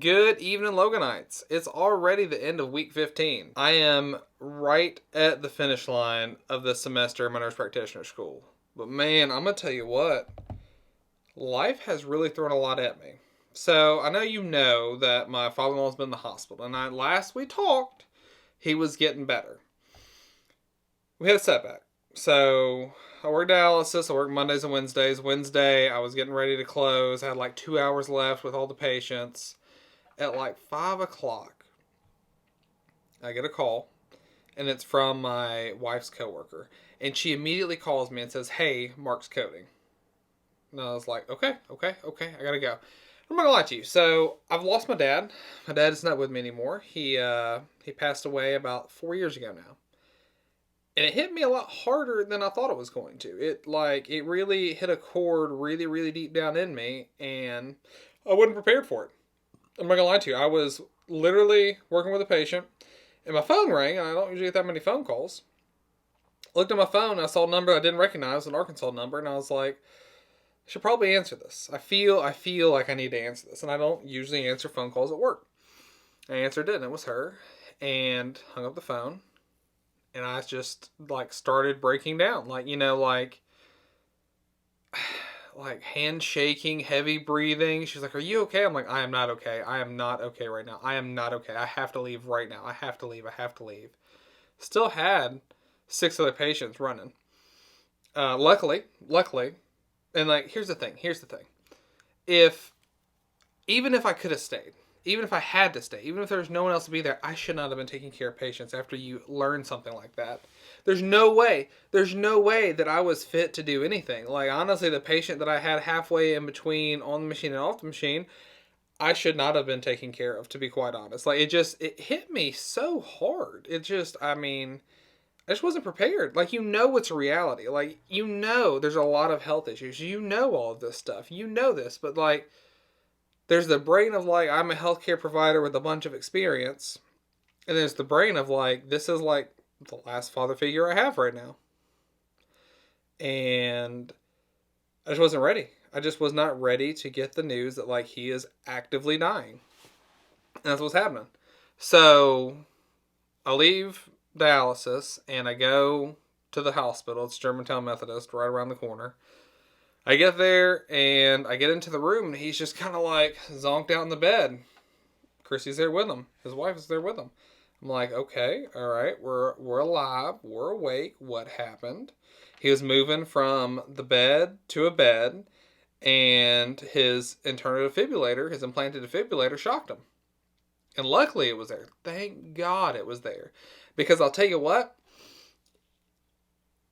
Good evening, Loganites. It's already the end of week 15. I am right at the finish line of the semester in my nurse practitioner school. But man, I'm going to tell you what, life has really thrown a lot at me. So I know you know that my father-in-law's been in the hospital, and last we talked, he was getting better. We had a setback. So I worked dialysis. I worked Mondays and Wednesdays. Wednesday, I was getting ready to close. I had like 2 hours left with all the patients. At like 5 o'clock, I get a call, and it's from my wife's coworker. And she immediately calls me and says, "Hey, Mark's coding." And I was like, okay, I gotta go. I'm not gonna lie to you. So I've lost my dad. My dad is not with me anymore. He passed away about 4 years ago now. And it hit me a lot harder than I thought it was going to. It really hit a chord really, really deep down in me, and I wasn't prepared for it. I'm not gonna lie to you. I was literally working with a patient, and my phone rang, and I don't usually get that many phone calls. I looked at my phone, and I saw a number I didn't recognize, an Arkansas number, and I was like, I should probably answer this. I feel like I need to answer this, and I don't usually answer phone calls at work. I answered it, and it was her, and hung up the phone, and I just like started breaking down, like hand shaking, heavy breathing. She's like, "Are you okay?" I'm like, "I am not okay. I am not okay right now. I am not okay. I have to leave right now. I have to leave. I have to leave." Still had 6 other patients running. Luckily, and like, here's the thing. If Even if I could have stayed, even if I had to stay, even if there was no one else to be there, I should not have been taking care of patients after you learn something like that. There's no way. There's no way that I was fit to do anything. Like, honestly, the patient that I had halfway in between on the machine and off the machine, I should not have been taken care of, to be quite honest. Like, it hit me so hard. I just wasn't prepared. Like, it's a reality. Like, there's a lot of health issues. All of this stuff. This, but like, there's the brain of like, I'm a healthcare provider with a bunch of experience, and there's the brain of like, this is like the last father figure I have right now. And I just wasn't ready. I just was not ready to get the news that like he is actively dying. And that's what's happening. So I leave dialysis and I go to the hospital. It's Germantown Methodist right around the corner. I get there and I get into the room and he's just kind of like zonked out in the bed. Chrissy's there with him. His wife is there with him. I'm like, okay, all right, we're alive, we're awake. What happened? He was moving from the bed to a bed, and his internal defibrillator, his implanted defibrillator, shocked him. And luckily, it was there. Thank God it was there, because I'll tell you what.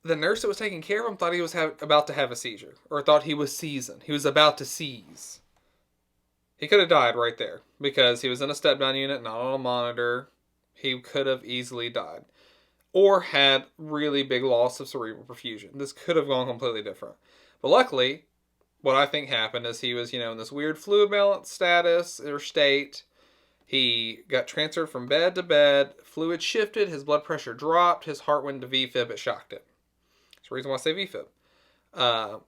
The nurse that was taking care of him thought he was about to have a seizure, or thought he was seizing. He was about to seize. He could have died right there because he was in a step-down unit, not on a monitor. He could have easily died. Or had really big loss of cerebral perfusion. This could have gone completely different. But luckily, what I think happened is he was, in this weird fluid balance status or state. He got transferred from bed to bed. Fluid shifted. His blood pressure dropped. His heart went to VFib. It shocked it. That's the reason why I say VFib.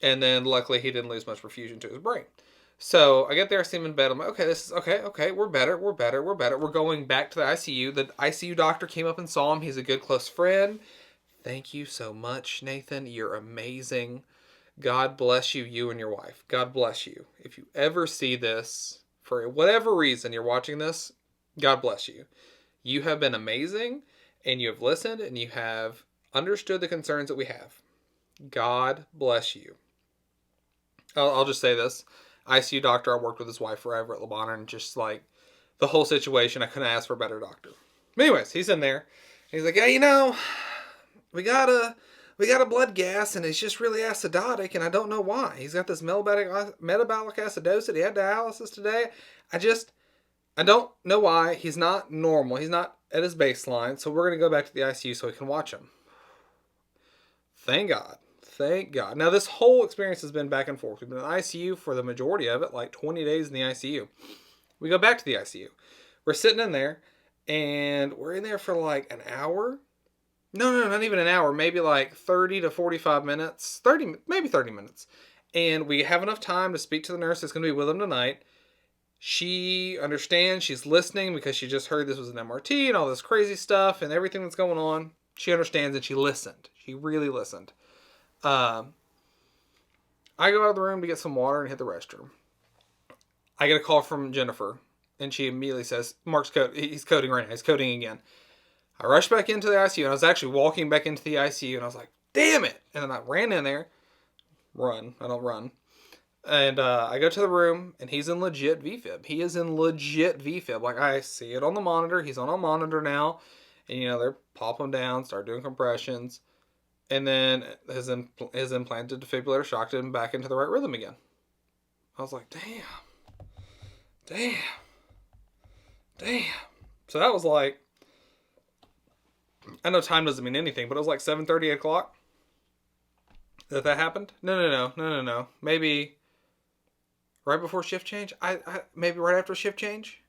And then luckily he didn't lose much perfusion to his brain. So I get there, I see him in bed. I'm like, okay, this is okay. We're better. We're going back to the ICU. The ICU doctor came up and saw him. He's a good close friend. Thank you so much, Nathan. You're amazing. God bless you, you and your wife. God bless you. If you ever see this, for whatever reason you're watching this, God bless you. You have been amazing, and you have listened, and you have understood the concerns that we have. God bless you. I'll just say this. ICU doctor, I worked with his wife forever at Le Bonheur, and just like the whole situation, I couldn't ask for a better doctor. But anyways, he's in there. He's like, yeah, we got a blood gas, and he's just really acidotic, and I don't know why. He's got this metabolic acidosis. He had dialysis today. I don't know why. He's not normal. He's not at his baseline, so we're going to go back to the ICU so we can watch him. Thank God. Now, this whole experience has been back and forth. We've been in the ICU for the majority of it, like 20 days in the ICU. We go back to the ICU. We're sitting in there, and we're in there for like an hour. No, not even an hour. Maybe like 30 to 45 minutes. Maybe 30 minutes. And we have enough time to speak to the nurse that's going to be with him tonight. She understands. She's listening because she just heard this was an MRT and all this crazy stuff and everything that's going on. She understands and she listened. She really listened. I go out of the room to get some water and hit the restroom. I get a call from Jennifer, and she immediately says, he's coding right now. He's coding again. I rush back into the ICU, and I was actually walking back into the ICU, and I was like, damn it! And then I ran in there. I don't run. And I go to the room, and he's in legit VFib. He is in legit VFib. Like, I see it on the monitor. He's on a monitor now. And, they're popping him down, start doing compressions. And then his implanted defibrillator shocked him back into the right rhythm again. I was like, damn. So that was like, I know time doesn't mean anything, but it was like 7:30, 8 o'clock that happened. No. Maybe right before shift change. Maybe right after shift change.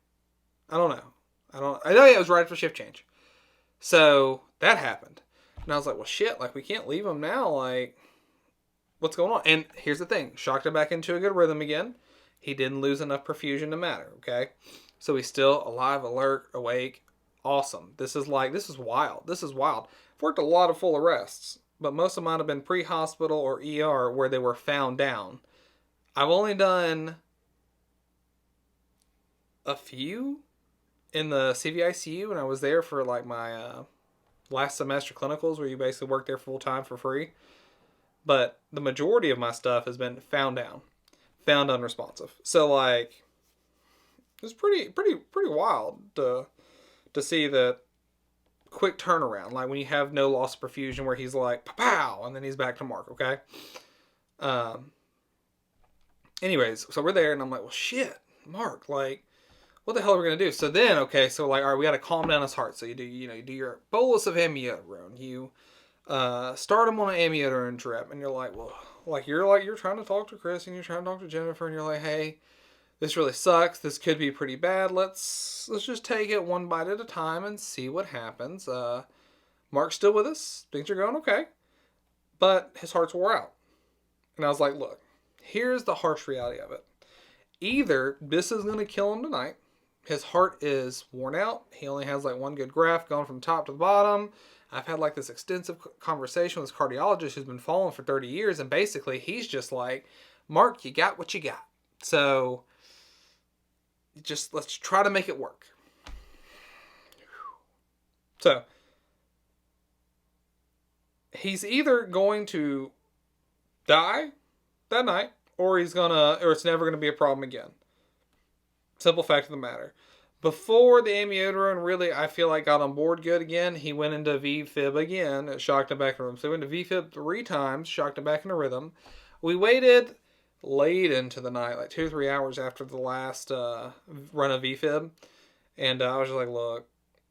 I don't know. I know it was right after shift change. So that happened. And I was like, well, shit, like, we can't leave him now. Like, what's going on? And here's the thing. Shocked him back into a good rhythm again. He didn't lose enough perfusion to matter, okay? So he's still alive, alert, awake. Awesome. This is wild. I've worked a lot of full arrests, but most of mine have been pre-hospital or ER where they were found down. I've only done a few in the CVICU when I was there for like my last semester clinicals where you basically work there full time for free. But the majority of my stuff has been found down, found unresponsive. So like, it's pretty wild to see the quick turnaround. Like when you have no loss of perfusion where he's like, pow, and then he's back to Mark, okay? Anyways, so we're there and I'm like, well, shit, Mark, like, what the hell are we going to do? So then, okay, so like, all right, we got to calm down his heart. So you do your bolus of amiodarone. You start him on an amiodarone drip, and you're like, well, you're trying to talk to Chris and you're trying to talk to Jennifer, and you're like, hey, this really sucks. This could be pretty bad. Let's just take it one bite at a time and see what happens. Mark's still with us. Things are going okay, but his heart's wore out. And I was like, look, here's the harsh reality of it. Either this is going to kill him tonight. His heart is worn out. He only has like one good graft going from top to the bottom. I've had like this extensive conversation with this cardiologist who's been following for 30 years. And basically he's just like, Mark, you got what you got. So just let's try to make it work. So he's either going to die that night or it's never going to be a problem again. Simple fact of the matter. Before the amiodarone really, I feel like, got on board good again, he went into VFib again. It shocked him back in rhythm. So he went to VFib 3 times, shocked him back into rhythm. We waited late into the night, like 2 or 3 hours after the last run of VFib. And I was just like, look,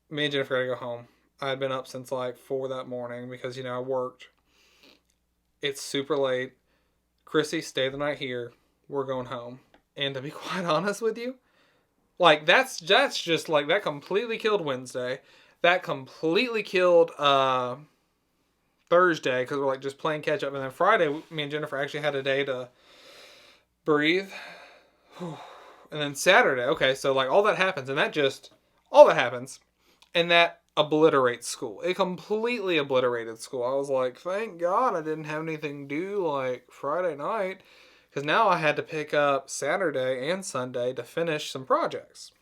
me and Jennifer got to go home. I had been up since like 4 that morning because, I worked. It's super late. Chrissy, stay the night here. We're going home. And to be quite honest with you, like, that's just, like, that completely killed Wednesday. That completely killed Thursday, because we're, like, just playing catch-up. And then Friday, me and Jennifer actually had a day to breathe. And then Saturday, okay, so, like, all that happens. And all that happens. And that obliterates school. It completely obliterated school. I was like, thank God I didn't have anything due, like, Friday night. Because now I had to pick up Saturday and Sunday to finish some projects.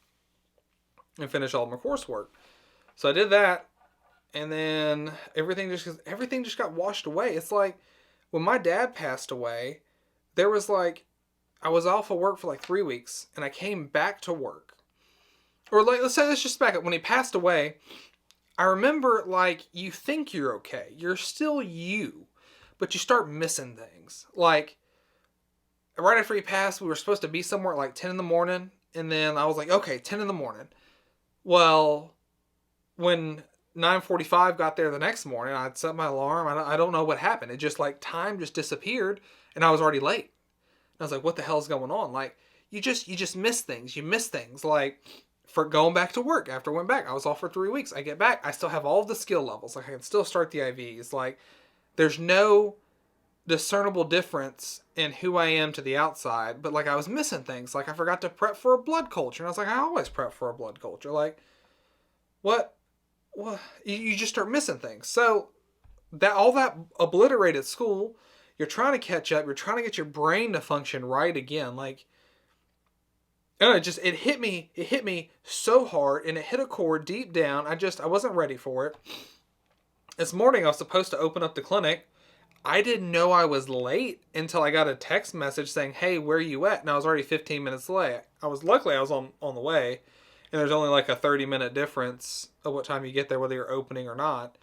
And finish all my coursework. So I did that. And then everything just got washed away. It's like, when my dad passed away, there was like, I was off of work for like 3 weeks. And I came back to work. Or like, let's just back up. When he passed away, I remember, like, you think you're okay. You're still you. But you start missing things. Like, right after he passed, we were supposed to be somewhere at like 10 in the morning. And then I was like, okay, 10 in the morning. Well, when 9:45 got there the next morning, I'd set my alarm. I don't know what happened. It just, like, time just disappeared. And I was already late. And I was like, what the hell is going on? Like, you just miss things. You miss things. Like, for going back to work. After I went back, I was off for 3 weeks. I get back. I still have all of the skill levels. Like, I can still start the IVs. Like, there's no discernible difference in who I am to the outside, but like I was missing things. Like I forgot to prep for a blood culture. And I was like, I always prep for a blood culture. Like, what? Well, you just start missing things. So that all that obliterated school, you're trying to catch up. You're trying to get your brain to function right again. Like, and it hit me. It hit me so hard, and it hit a chord deep down. I wasn't ready for it. This morning I was supposed to open up the clinic. I didn't know I was late until I got a text message saying, "Hey, where are you at?" And I was already 15 minutes late. Luckily I was on the way, and there's only like a 30-minute difference of what time you get there, whether you're opening or not.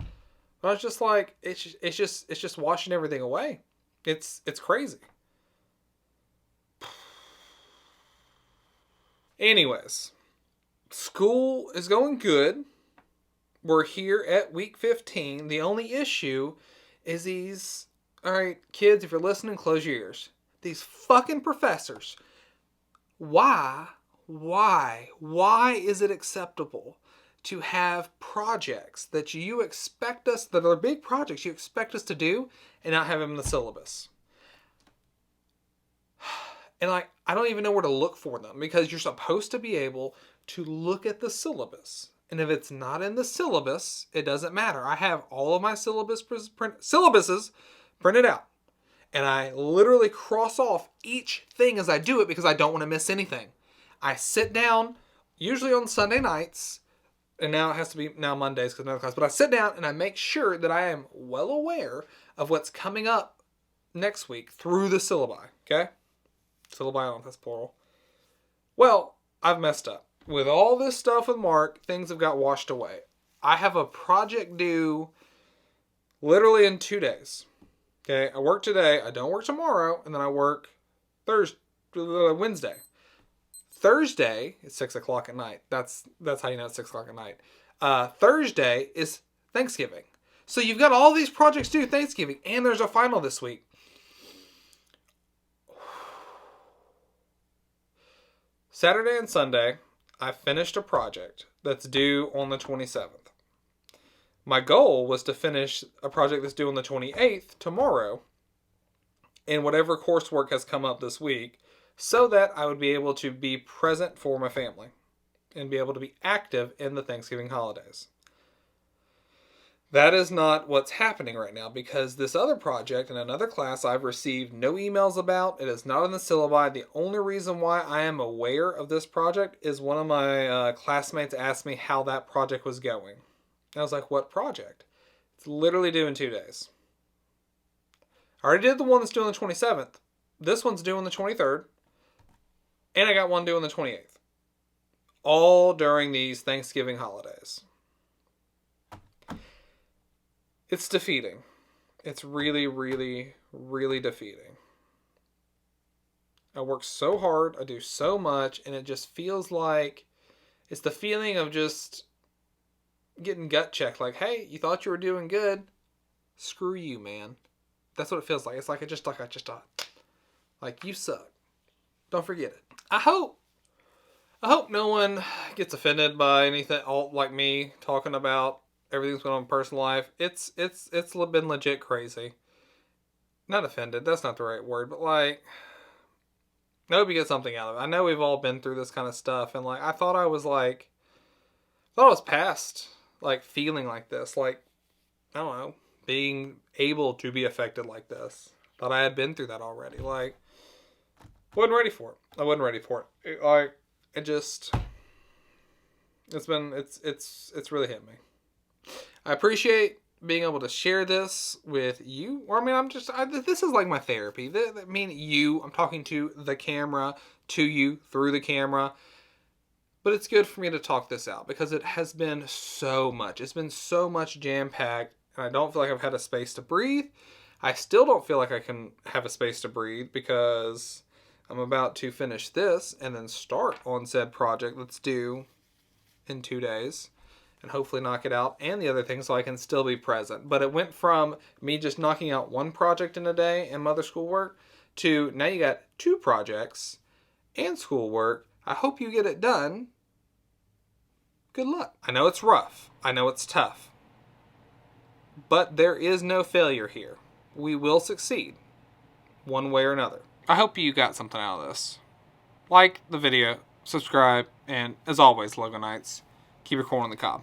But I was just like, it's just washing everything away. It's crazy. Anyways, school is going good. We're here at week 15. The only issue is these, all right, kids, if you're listening, close your ears. These fucking professors. Why is it acceptable to have projects that you expect us, that are big projects you expect us to do, and not have them in the syllabus? And like, I don't even know where to look for them, because you're supposed to be able to look at the syllabus. And if it's not in the syllabus, it doesn't matter. I have all of my syllabuses printed out. And I literally cross off each thing as I do it because I don't want to miss anything. I sit down, usually on Sunday nights, and now it has to be now Mondays because another class, but I sit down and I make sure that I am well aware of what's coming up next week through the syllabi, okay? Syllabi, I don't know if that's plural. Well, I've messed up. With all this stuff with Mark, things have got washed away. I have a project due literally in 2 days. Okay, I work today, I don't work tomorrow, and then I work Wednesday. Thursday is 6 o'clock at night. That's how you know it's 6 o'clock at night. Thursday is Thanksgiving. So you've got all these projects due Thanksgiving, and there's a final this week. Saturday and Sunday, I finished a project that's due on the 27th. My goal was to finish a project that's due on the 28th, tomorrow, in whatever coursework has come up this week, so that I would be able to be present for my family and be able to be active in the Thanksgiving holidays. That is not what's happening right now, because this other project in another class I've received no emails about. It is not in the syllabi. The only reason why I am aware of this project is one of my classmates asked me how that project was going. And I was like, what project? It's literally due in 2 days. I already did the one that's due on the 27th. This one's due on the 23rd. And I got one due on the 28th. All during these Thanksgiving holidays. It's defeating. It's really, really, really defeating. I work so hard, I do so much, and it just feels like it's the feeling of just getting gut checked. Like, hey, you thought you were doing good. Screw you, man. That's what it feels like. It's like like you suck. Don't forget it. I hope no one gets offended by anything, all like me talking about everything's going on in personal life. It's been legit crazy. Not offended, that's not the right word, but like, I hope you get something out of it. I know we've all been through this kind of stuff, and like, I thought I was past like feeling like this, like, I don't know, being able to be affected like this. Thought I had been through that already. Like, wasn't ready for it. I wasn't ready for it. It's really hit me. I appreciate being able to share this with you. Or, I mean, this is like my therapy. I'm talking to the camera, to you, through the camera. But it's good for me to talk this out because it has been so much. It's been so much jam-packed, and I don't feel like I've had a space to breathe. I still don't feel like I can have a space to breathe because I'm about to finish this and then start on said project that's due in 2 days. And hopefully knock it out and the other things so I can still be present. But it went from me just knocking out one project in a day and mother schoolwork to now you got 2 projects and schoolwork. I hope you get it done. Good luck. I know it's rough. I know it's tough. But there is no failure here. We will succeed. one way or another. I hope you got something out of this. Like the video, subscribe, and as always, Logo Knights, keep your corn on the cob.